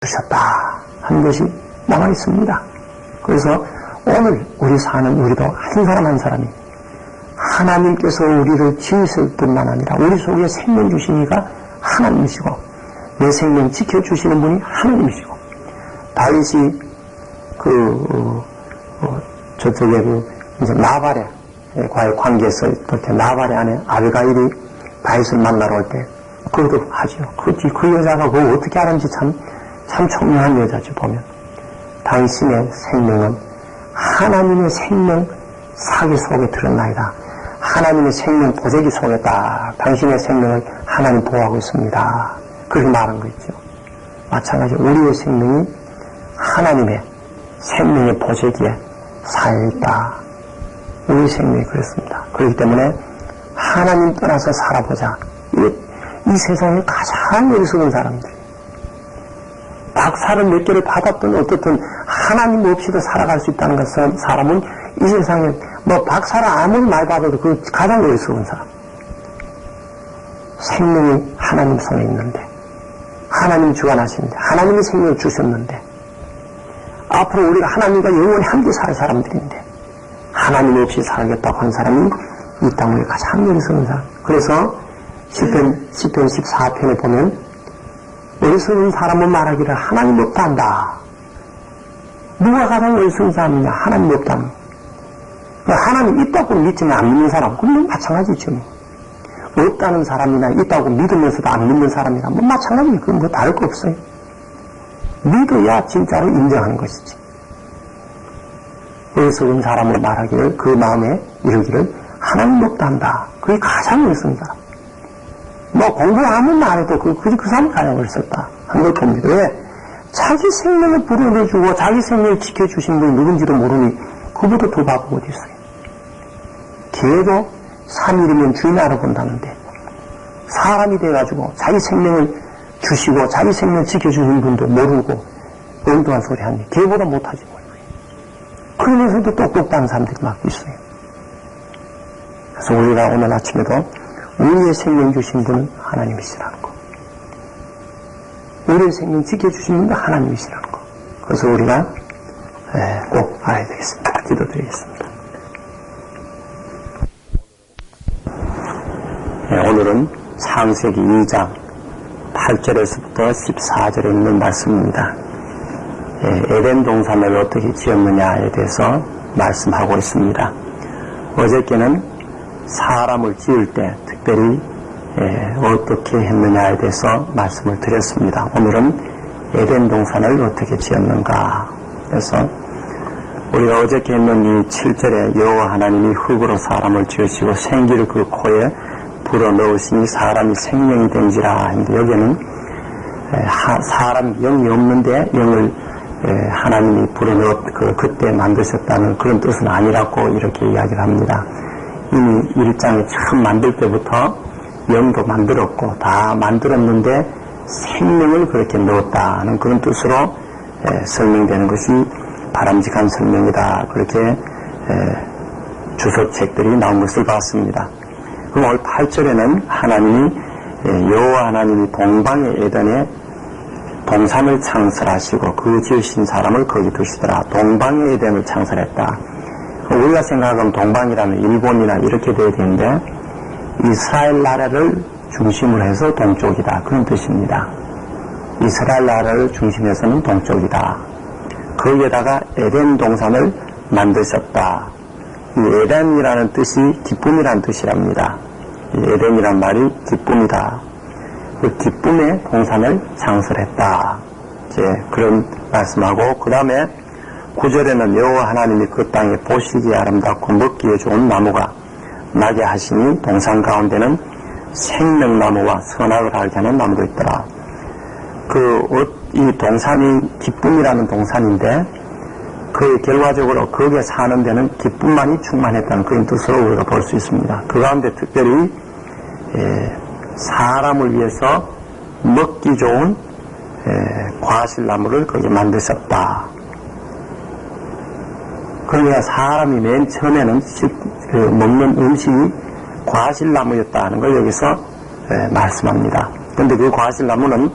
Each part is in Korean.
주셨다 하는 것이 남아 있습니다. 그래서 오늘 우리 사는 우리도 한 사람 한 사람이 하나님께서 우리를 지으실 뿐만 아니라 우리 속에 생명 주신 이가 하나님이시고 내 생명 지켜주시는 분이 하나님이시고 다윗이 저쪽에 이제 나발의 과의 관계에서 볼 때 나발의 아내 아비가일이 다윗을 만나러 올 때 그것도 하죠. 그 여자가 그거 어떻게 하는지 참 총명한 여자죠. 보면 당신의 생명은 하나님의 생명 사기 속에 들었나이다. 하나님의 생명 보재기 속에 딱 당신의 생명을 하나님 보호하고 있습니다. 그렇게 말한 거 있죠. 마찬가지로 우리의 생명이 하나님의 생명의 보재기에 쌓여있다. 우리 생명이 그렇습니다. 그렇기 때문에 하나님 떠나서 살아보자. 이 세상에 가장 어리석은 사람들. 박사를 몇 개를 받았든 어떻든 하나님 없이도 살아갈 수 있다는 것은 사람은 이 세상에 박사를 아무리 많이 받아도 그 가장 어리석은 사람. 생명이 하나님 손에 있는데 하나님 주관하시는데 하나님이 생명을 주셨는데 앞으로 우리가 하나님과 영원히 함께 살 사람들인데 하나님 없이 살겠다고 한 사람이 이 땅에 가장 어리석은 사람. 그래서 시편 14편에 보면 어리석은 사람은 말하기를 하나님 없다 한다. 누가 가장 어리석은 사람이냐? 하나님 없다는 거. 하나님 있다고 믿지만 안 믿는 사람, 그건 마찬가지죠. 없다는 사람이나 있다고 믿으면서도 안 믿는 사람이나 마찬가지예요. 그건 다를 거 없어요. 믿어야 진짜로 인정하는 것이지. 어리석은 사람을 말하기를 그 마음에 이르기를 하나님 없다 한다. 그게 가장 어리석은 사람. 공부 아무나 안 해도 그 사람이 가장 어리석다 한 걸 봅니다. 왜? 자기 생명을 불어넣어주고 자기 생명을 지켜주신 분이 누군지도 모르니 그보다 더 바보 어디 있어요. 개도 3일이면 주인 알아본다는데 사람이 돼가지고 자기 생명을 주시고 자기 생명을 지켜주는 분도 모르고 엉뚱한 소리 하니 개보다 못하지 뭐. 그러면서도 똑똑한 사람들이 막 있어요. 그래서 우리가 오늘 아침에도 우리의 생명 주신 분은 하나님이시라는 거. 우리의 생명 지켜주신 분도 하나님이시라는 거. 그래서 우리가 꼭 알아야 되겠습니다. 기도드리겠습니다. 오늘은 창세기 2장 8절에서부터 14절에 있는 말씀입니다. 에덴 동산을 어떻게 지었느냐에 대해서 말씀하고 있습니다. 어저께는 사람을 지을 때 특별히 어떻게 했느냐에 대해서 말씀을 드렸습니다. 오늘은 에덴 동산을 어떻게 지었는가. 그래서 우리가 어저께 했는 이 7절에 여호와 하나님이 흙으로 사람을 지으시고 생기를 그 코에 불어넣으시니 사람이 생명이 된지라 했는데 여기는 사람 영이 없는데 영을 하나님이 불어넣었 그때 만드셨다는 그런 뜻은 아니라고 이렇게 이야기를 합니다. 이미 1장에 처음 만들 때부터 영도 만들었고 다 만들었는데 생명을 그렇게 넣었다는 그런 뜻으로 설명되는 것이 바람직한 설명이다. 그렇게 주석책들이 나온 것을 봤습니다. 그럼 오늘 8절에는 하나님이 여호와 하나님이 동방의 에덴에 동산을 창설하시고 그 지으신 사람을 거기 두시더라. 동방의 에덴을 창설했다. 우리가 생각하면 동방이라면 일본이나 이렇게 돼야 되는데 이스라엘 나라를 중심으로 해서 동쪽이다. 그런 뜻입니다. 이스라엘 나라를 중심해서는 동쪽이다. 거기에다가 에덴 동산을 만드셨다. 이 에덴이라는 뜻이 기쁨이라는 뜻이랍니다. 이 에덴이란 말이 기쁨이다. 그 기쁨의 동산을 창설했다. 이제 그런 말씀하고 그 다음에 9절에는 여호와 하나님이 그 땅에 보시기에 아름답고 먹기에 좋은 나무가 나게 하시니 동산 가운데는 생명나무와 선악을 알게 하는 나무도 있더라. 이 동산이 기쁨이라는 동산인데 그 결과적으로 거기에 사는 데는 기쁨만이 충만했다는 그런 뜻으로 우리가 볼 수 있습니다. 그 가운데 특별히 사람을 위해서 먹기 좋은 과실나무를 거기 만드셨다. 그러니까 사람이 맨 처음에는 먹는 음식이 과실나무였다는 걸 여기서 말씀합니다. 그런데 그 과실나무는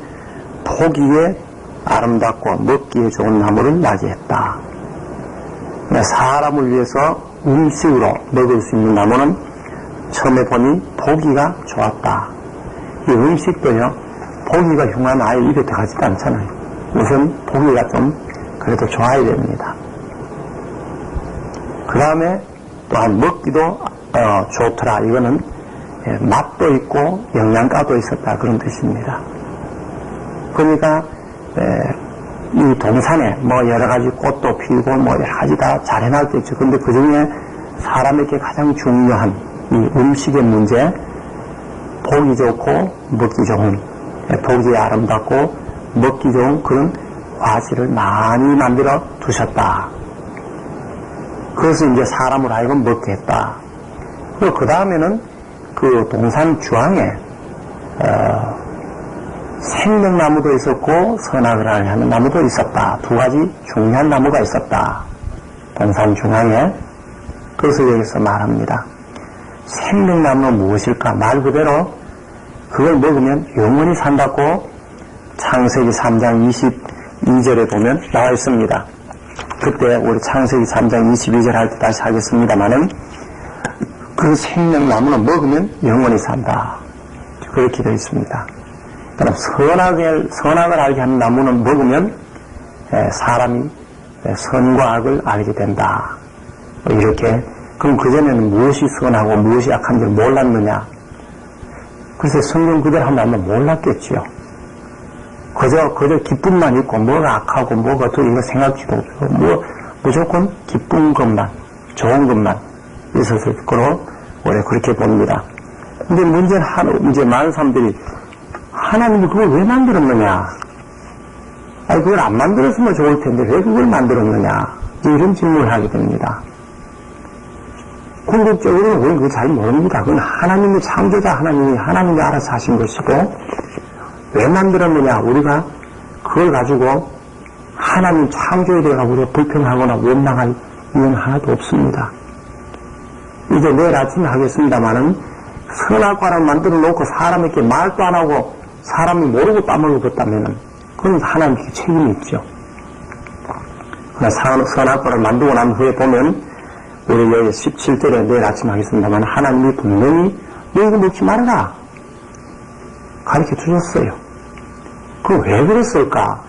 포기에 아름답고 먹기에 좋은 나무를 맞이했다. 사람을 위해서 음식으로 먹을 수 있는 나무는 처음에 보니 보기가 좋았다. 이 음식도요, 보기가 흉한 아이 입에 들어가지도 않잖아요. 우선 보기가 좀 그래도 좋아야 됩니다. 그 다음에 또한 먹기도 좋더라. 이거는 맛도 있고 영양가도 있었다, 그런 뜻입니다. 그러니까 이 동산에 뭐 여러 가지 꽃도 피우고 뭐 여러 가지 다 잘 해놨겠죠. 근데 그 중에 사람에게 가장 중요한 이 음식의 문제, 보기 좋고 먹기 좋은, 보기 아름답고 먹기 좋은 그런 과실을 많이 만들어 두셨다. 그것을 이제 사람을 하여금 먹게 했다. 그리고 그 다음에는 그 동산 주황에 생명나무도 있었고 선악을 하는 나무도 있었다. 두 가지 중요한 나무가 있었다. 동산 중앙에. 그것을 여기서 말합니다. 생명나무는 무엇일까? 말 그대로 그걸 먹으면 영원히 산다고 창세기 3장 22절에 보면 나와 있습니다. 그때 우리 창세기 3장 22절 할 때 다시 하겠습니다만은 그 생명나무는 먹으면 영원히 산다. 그렇게 되어 있습니다. 그럼 선악을 알게 하는 나무는 먹으면 사람이 선과 악을 알게 된다. 이렇게. 그럼 그전에는 무엇이 선하고 무엇이 악한지 몰랐느냐? 글쎄 성경 그대로 하면 몰랐겠지요. 그저 기쁨만 있고 뭐가 악하고 뭐가 어떻게 이거 생각지도 없고 뭐 무조건 기쁜 것만, 좋은 것만 있었을 거로 우리 그렇게 봅니다. 근데 문제는 이제 많은 사람들이 하나님이 그걸 왜 만들었느냐? 아니 그걸 안 만들었으면 좋을 텐데 왜 그걸 만들었느냐? 이런 질문을 하게 됩니다. 궁극적으로는 우리는 그걸 잘 모릅니다. 그건 하나님의 창조자 하나님이 알아서 하신 것이고, 왜 만들었느냐? 우리가 그걸 가지고 하나님 창조에 대해 우리가 불평하거나 원망할 이유는 하나도 없습니다. 이제 내일 아침에 하겠습니다만은 선악과를 만들어 놓고 사람에게 말도 안 하고 사람이 모르고 따먹었다면은 그건 하나님께 책임이 있죠. 그러나 선악과를 만들고 난 후에 보면 우리 여기 17절에 내일 아침 하겠습니다만 하나님이 분명히 너 이거 먹지 말아라 가르쳐 주셨어요. 그럼 왜 그랬을까?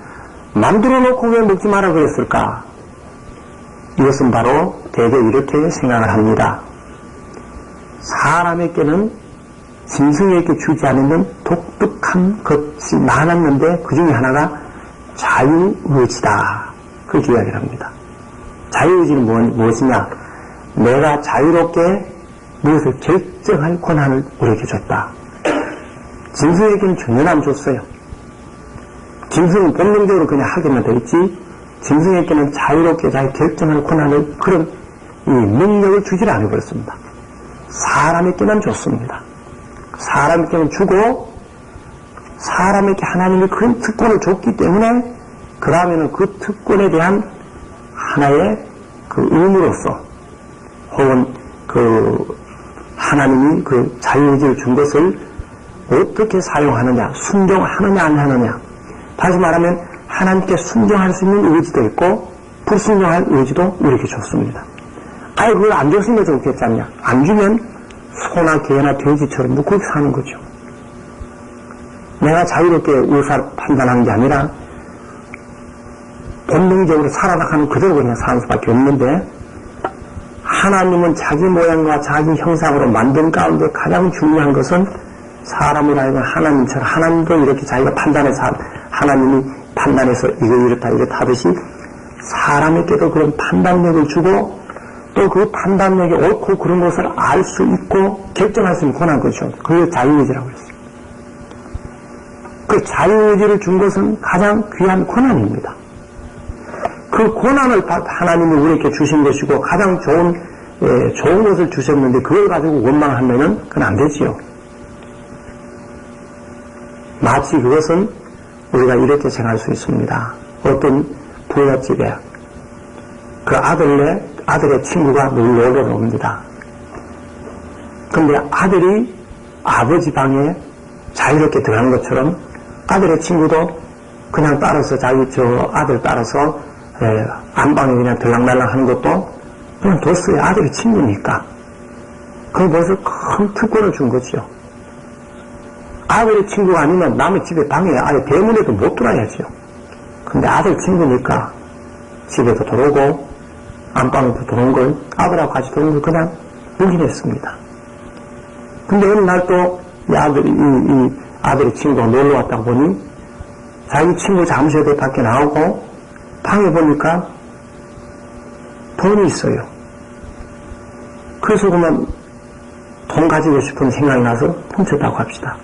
만들어 놓고 왜 먹지 마라 그랬을까? 이것은 바로 대개 이렇게 생각을 합니다. 사람에게는 짐승에게 주지 않는 독특한 것이 많았는데 그 중에 하나가 자유의지다. 그렇게 이야기를 합니다. 자유의지는 무엇이냐? 내가 자유롭게 무엇을 결정할 권한을 우리에게 줬다. 짐승에게는 전혀 안 줬어요. 짐승은 본능적으로 그냥 하기만 돼 있지 짐승에게는 자유롭게 잘 결정할 권한을 그런 이 능력을 주질 않아버렸습니다. 사람에게만 줬습니다. 사람에게만 주고 사람에게 하나님이 그런 특권을 줬기 때문에 그 다음에는 그 특권에 대한 하나의 그 의무로서 혹은 그 하나님이 그 자유의지를 준 것을 어떻게 사용하느냐, 순종하느냐 안 하느냐. 다시 말하면 하나님께 순종할 수 있는 의지도 있고 불순종할 의지도 우리에게 줬습니다. 아예 그걸 안 줬으면 좋겠지 않냐. 안 주면 소나 개나 돼지처럼 뭐 그렇게 사는 거죠. 내가 자유롭게 의사 판단한 게 아니라 본능적으로 살아나가는 그대로 그냥 사는 수밖에 없는데 하나님은 자기 모양과 자기 형상으로 만든 가운데 가장 중요한 것은 사람을 하여금 하나님처럼 하나님도 이렇게 자기가 판단해서 하나님이 판단해서 이거 이렇다 하듯이 사람에게도 그런 판단력을 주고 또 그 판단력이 옳고 그런 것을 알 수 있고 결정할 수 있는 권한 거죠. 그게 자유의지라고 했어요. 그 자유의지를 준 것은 가장 귀한 권한입니다. 그 권한을 하나님이 우리에게 주신 것이고 가장 좋은 것을 주셨는데 그걸 가지고 원망하면은 그건 안 되지요. 마치 그것은 우리가 이렇게 생각할 수 있습니다. 어떤 부잣집에 그 아들의 친구가 놀러 옵니다. 그런데 아들이 아버지 방에 자유롭게 들어가는 것처럼 아들의 친구도 그냥 따라서 자기 아들 따라서 안방에 그냥 들락날락 하는 것도 그냥 뒀어요. 아들이 친구니까. 그게 벌써 큰 특권을 준 거죠. 아들의 친구가 아니면 남의 집에 방에 아예 대문에도 못 들어야죠. 근데 아들 친구니까 집에도 들어오고 안방에도 들어온 걸 아들하고 같이 들어온 걸 그냥 묵인했습니다. 근데 어느 날 또 이 아들의 친구가 놀러 왔다고 보니 자기 친구 잠시에 밖에 나오고 방에 보니까 돈이 있어요. 그래서 그러면 돈 가지고 싶은 생각이 나서 훔쳤다고 합시다.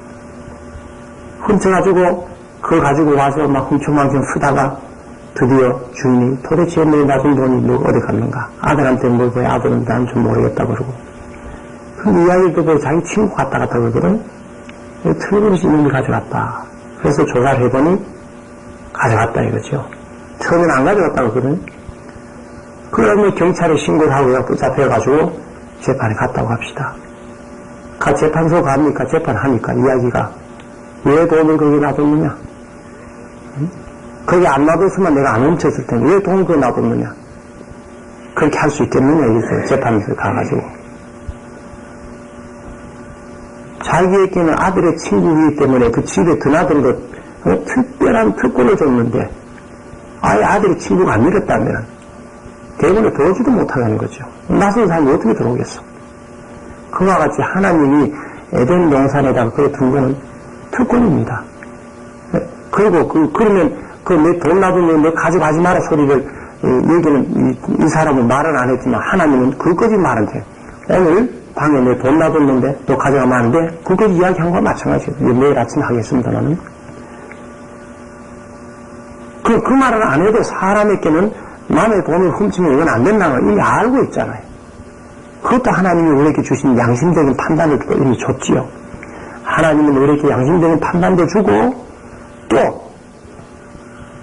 훔쳐가지고 그걸 가지고 와서 막 훔쳐망청 쓰다가 드디어 주인이 도대체 내 놔둔 돈이 뭐 어디 갔는가? 아들한테 물고 아들은 난 좀 모르겠다 그러고. 그 이야기를 듣고 자기 친구 갔다 그러거든. 틀림없이 이놈이 가져갔다. 그래서 조사를 해보니 가져갔다 이거죠. 처음에는 안 가져갔다고 그러거든. 그러면 경찰에 신고를 하고 붙잡혀가지고 재판에 갔다고 합시다. 재판소 갑니까? 재판하니까 이야기가 왜 돈을 거기 놔뒀느냐? 응? 거기 안 놔뒀으면 내가 안 훔쳤을 텐데 왜 돈을 거기 놔뒀느냐? 그렇게 할 수 있겠느냐? 이랬어요. 재판에서 가가지고. 자기에게는 아들의 친구이기 때문에 그 집에 드나든 것 특별한 특권을 줬는데 아예 아들의 친구가 안 밀었다면 대문에 들어오지도 못하는 거죠. 낯선 사람이 어떻게 들어오겠어? 그와 같이 하나님이 에덴 동산에다가 그래 둔 거는 특권입니다. 그리고 그러면 내 돈 놔두면 너 가져가지 마라 소리를 여기는 이 사람은 말은 안 했지만 하나님은 그것까지 말은 돼. 오늘 방에 내 돈 놔뒀는데 너 가져가면 안 돼? 그것까지 이야기한 거와 마찬가지예요. 내일 아침에 하겠습니다. 나는. 그 말을 안 해도 사람에게는 남의 돈을 훔치면 이건 안 된다는 걸 이미 알고 있잖아요. 그것도 하나님이 우리에게 주신 양심적인 판단을 이미 줬지요. 하나님은 우리에게 양심적인 판단도 주고 또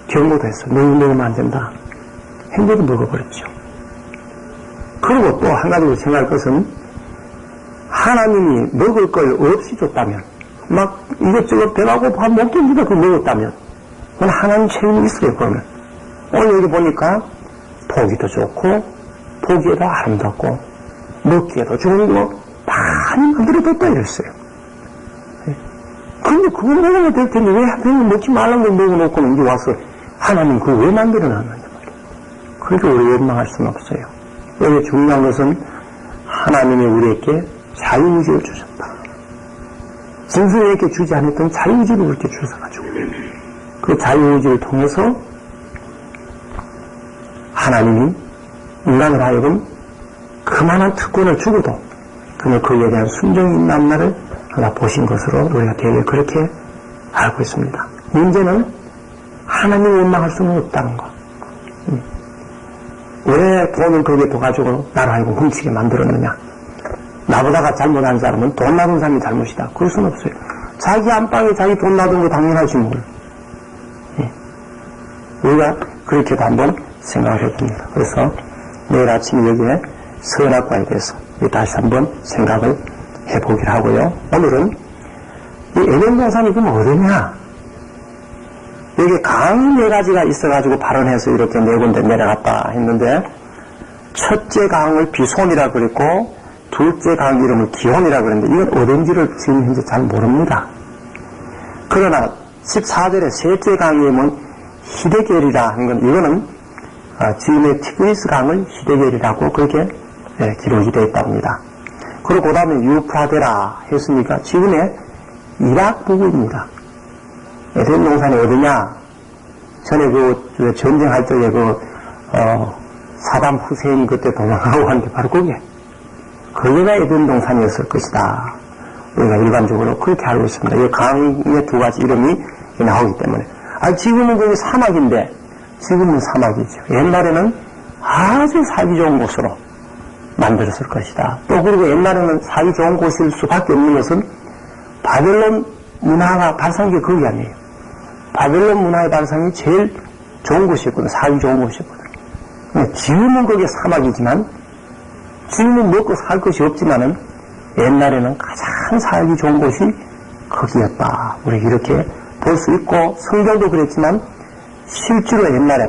경고도 했어. 너 먹으면 안 된다. 행복도 먹어버렸죠. 그리고 또 한 가지 생각할 것은 하나님이 먹을 걸 없이 줬다면 막 이것저것 배가고 밥 먹던지도 그거 먹었다면 그건 하나님 책임이 있어요. 그러면 오늘 여기 보니까 보기도 좋고 보기에도 아름답고 먹기에도 좋은 거 많이 만들어뒀다 이랬어요. 근데 그걸 먹으면 될 텐데 왜 하필 먹지 말라는 걸 먹어놓고 여기 와서 하나님 그걸 왜 만들어놨느냐 말이에요. 그러니까 우리 원망할 수는 없어요. 여기 중요한 것은 하나님이 우리에게 자유의지를 주셨다. 짐승에게 주지 않았던 자유의지를 우리에게 주셔가지고 그 자유의지를 통해서 하나님이 인간을 하여금 그만한 특권을 주고도 그는 그에 대한 순종이 있는 날을 하나 보신 것으로 우리가 되게 그렇게 알고 있습니다. 문제는 하나님을 원망할 수는 없다는 것. 왜 돈을 거기에 둬가지고 나를 하여금 훔치게 만들었느냐? 나보다가 잘못한 사람은 돈 놔둔 사람이 잘못이다. 그럴 수는 없어요. 자기 안방에 자기 돈 놔둔 거 당연하지 뭘. 우리가 그렇게도 한번 생각을 해봅니다. 그래서 내일 아침에 여기에 선악과에 대해서 다시 한번 생각을 해보기로 하고요. 오늘은 이 에덴 동산이 그럼 어디냐? 여기 강이 4가지가 있어가지고 발언해서 이렇게 4군데 내려갔다 했는데 첫째 강을 비손이라 그랬고 둘째 강 이름을 기혼이라 그랬는데 이건 어딘지를 지금 현재 잘 모릅니다. 그러나 14절에 셋째 강의 이름은 히데겔이라 하는 건 이거는 지금의 티그리스 강을 히데겔이라고 그렇게 기록이 되어 있답니다. 그리고 그 다음에 유프라데라 했으니까 지금의 이락 부근입니다. 에덴 동산이 어디냐? 전에 그 전쟁할 적에 사담 후세인 그때 도망가고 하는데 바로 거기가 에덴 동산이었을 것이다. 우리가 일반적으로 그렇게 알고 있습니다. 이 강의 2가지 이름이 나오기 때문에. 지금은 거기 사막인데, 지금은 사막이죠. 옛날에는 아주 살기 좋은 곳으로 만들었을 것이다. 또 그리고 옛날에는 살기 좋은 곳일 수밖에 없는 것은 바벨론 문화가 발상한 게 거기 아니에요. 바벨론 문화의 발상이 제일 좋은 곳이었거든. 살기 좋은 곳이었거든. 지금은 거기 사막이지만, 지금은 먹고 살 것이 없지만은, 옛날에는 가장 살기 좋은 곳이 거기였다. 우리 이렇게 볼 수 있고, 성경도 그랬지만, 실제로 옛날에